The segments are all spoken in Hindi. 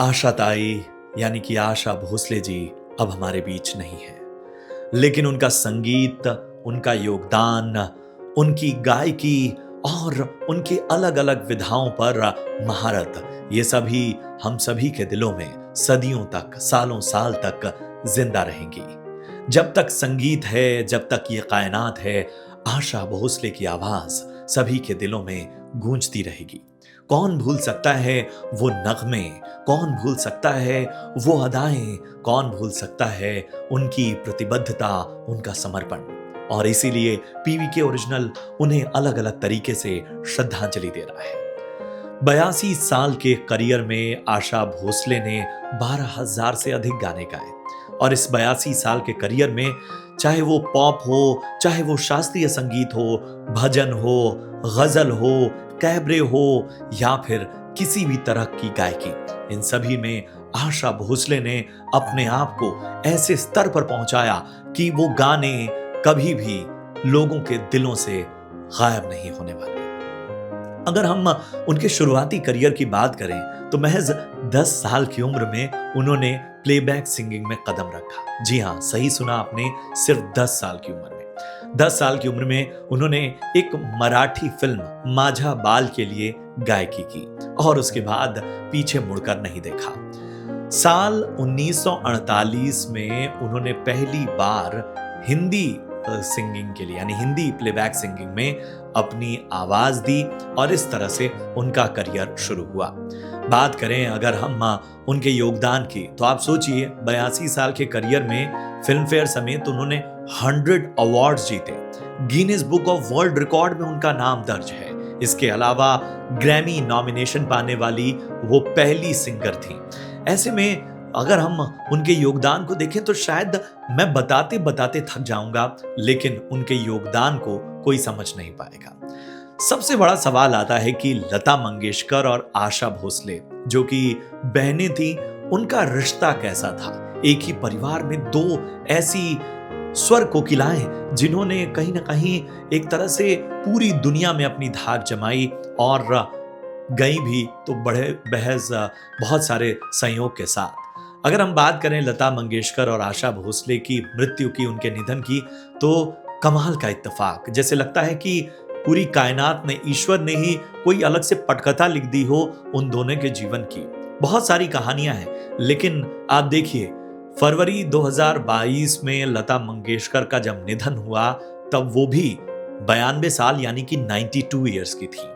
आशा ताई यानी कि आशा भोसले जी अब हमारे बीच नहीं है, लेकिन उनका संगीत, उनका योगदान, उनकी गायकी और उनकी अलग-अलग विधाओं पर महारत, ये सभी हम सभी के दिलों में सदियों तक, सालों साल तक जिंदा रहेंगी। जब तक संगीत है, जब तक ये कायनात है, आशा भोसले की आवाज सभी के दिलों में गूंजती रहेगी। कौन भूल सकता है वो नगमे, कौन भूल सकता है वो अदाएं, कौन भूल सकता है उनकी प्रतिबद्धता, उनका समर्पण। और इसीलिए पीवीके ओरिजिनल उन्हें अलग अलग तरीके से श्रद्धांजलि दे रहा है। 82 साल के करियर में आशा भोसले ने 12,000 से अधिक गाने गाए और इस 82 साल के करियर में चाहे वो पॉप हो, चाहे वो शास्त्रीय संगीत हो, भजन हो, गजल हो, कैबरे हो या फिर किसी भी तरह की गायकी, इन सभी में आशा भोसले ने अपने आप को ऐसे स्तर पर पहुंचाया कि वो गाने कभी भी लोगों के दिलों से गायब नहीं होने वाले। अगर हम उनके शुरुआती करियर की बात करें तो महज 10 साल की उम्र में उन्होंने प्लेबैक सिंगिंग में कदम रखा। जी हाँ, सही सुना आपने, सिर्फ 10 साल की उम्र में। 10 साल की उम्र में उन्होंने एक मराठी फिल्म माझा बाल के लिए गायकी की और उसके बाद पीछे मुड़कर नहीं देखा। साल 1948 में उन्होंने पहली बार हिंदी सिंगिंग के लिए यानी हिंदी प्लेबैक सिंगिंग में अपनी आवाज दी और इस तरह से उनका करियर शुरू हुआ। बात करें अगर हम उनके योगदान की, तो आप सोचिए 82 साल के करियर में फिल्म फेयर समेत उन्होंने 100 अवार्ड्स जीते। Guinness book of world record में उनका नाम दर्ज है। इसके अलावा ग्रैमी नॉमिनेशन पाने वाली वो पहली सिंगर थी। ऐसे में अगर हम उनके योगदान को देखें तो शायद मैं बताते बताते थक जाऊंगा, लेकिन उनके योगदान को कोई समझ नहीं पाएगा। सबसे बड़ा सवाल आता है कि लता मंगेशकर और आशा भोसले जो कि बहनें थी, उनका रिश्ता कैसा था। एक ही परिवार में दो ऐसी स्वर कोकिलाएं जिन्होंने कहीं ना कहीं एक तरह से पूरी दुनिया में अपनी धाक जमाई और गई भी तो बड़े बहज बहुत सारे संयोग के साथ। अगर हम बात करें लता मंगेशकर और आशा भोसले की मृत्यु की, उनके निधन की, तो कमाल का इत्तेफाक, जैसे लगता है कि पूरी कायनात में ईश्वर ने ही कोई अलग से पटकथा लिख दी हो उन दोनों के जीवन की। बहुत सारी कहानियां हैं, लेकिन आप देखिए फरवरी 2022 में लता मंगेशकर का जब निधन हुआ तब वो भी 92 साल यानी कि 92 ईयर्स की थी।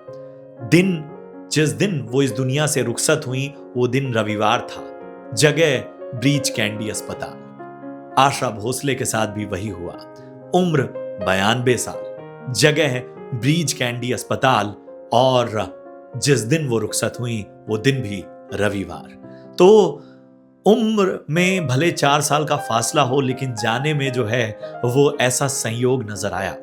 जिस दिन वो इस दुनिया से रुखसत हुई वो दिन रविवार था। जगह ब्रीच कैंडी अस्पताल। आशा भोसले के साथ भी वही हुआ। उम्र 92 साल, जगह ब्रीच कैंडी अस्पताल और जिस दिन वो रुखसत हुई वो दिन भी रविवार। तो उम्र में भले 4 साल का फासला हो, लेकिन जाने में जो है वो ऐसा संयोग नजर आया।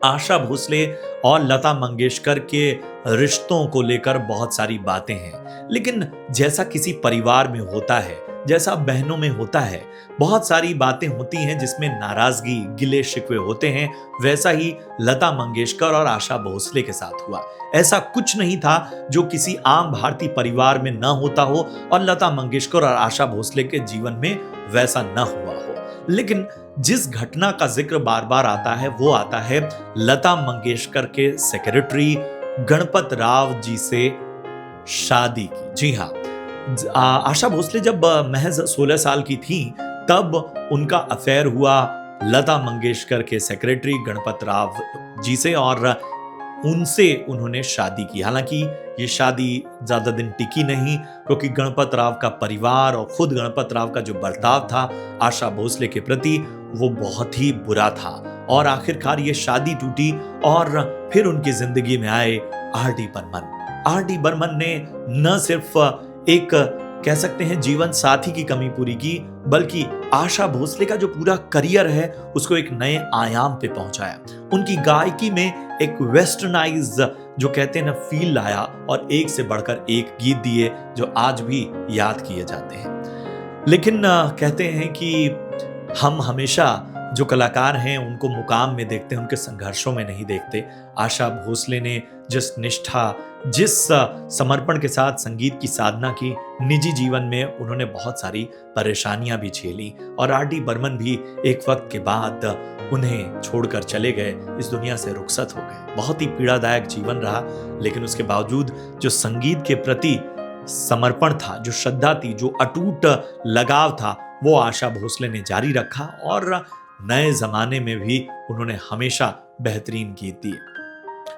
आशा भोसले और लता मंगेशकर के रिश्तों को लेकर बहुत सारी बातें हैं, लेकिन जैसा किसी परिवार में होता है, जैसा बहनों में होता है, बहुत सारी बातें होती हैं जिसमें नाराजगी, गिले शिकवे होते हैं, वैसा ही लता मंगेशकर और आशा भोसले के साथ हुआ। ऐसा कुछ नहीं था जो किसी आम भारतीय परिवार में न होता हो और लता मंगेशकर और आशा भोसले के जीवन में वैसा न हुआ हो। लेकिन जिस घटना का जिक्र बार बार आता है वो आता है लता मंगेशकर के सेक्रेटरी गणपत राव जी से शादी की। जी हाँ, आशा भोसले जब महज 16 साल की थी तब उनका अफेयर हुआ लता मंगेशकर के सेक्रेटरी गणपत राव जी से और उनसे उन्होंने शादी की। हालांकि ये शादी ज्यादा दिन टिकी नहीं, क्योंकि गणपत राव का परिवार और खुद गणपत राव का जो बर्ताव था आशा भोसले के प्रति वो बहुत ही बुरा था और आखिरकार ये शादी टूटी और फिर उनकी जिंदगी में आए आर.डी. बर्मन। आर.डी. बर्मन ने न सिर्फ एक कह सकते हैं जीवन साथी की कमी पूरी की, बल्कि आशा भोसले का जो पूरा करियर है उसको एक नए आयाम पे पहुंचाया। उनकी गायकी में एक वेस्टर्नाइज जो कहते हैं ना फील लाया और एक से बढ़कर एक गीत दिए जो आज भी याद किए जाते हैं। लेकिन कहते हैं कि हम हमेशा जो कलाकार हैं उनको मुकाम में देखते हैं, उनके संघर्षों में नहीं देखते। आशा भोसले ने जिस निष्ठा, जिस समर्पण के साथ संगीत की साधना की, निजी जीवन में उन्होंने बहुत सारी परेशानियां भी झेली और आर डी बर्मन भी एक वक्त के बाद उन्हें छोड़कर चले गए, इस दुनिया से रुखसत हो गए। बहुत ही पीड़ादायक जीवन रहा, लेकिन उसके बावजूद जो संगीत के प्रति समर्पण था, जो श्रद्धा थी, जो अटूट लगाव था, वो आशा भोसले ने जारी रखा और नए जमाने में भी उन्होंने हमेशा बेहतरीन गीत दिए।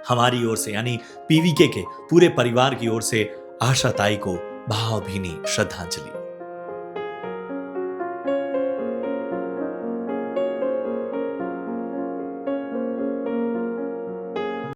हमारी ओर से यानी पीवीके के पूरे परिवार की ओर से आशा ताई को भावभीनी श्रद्धांजलि।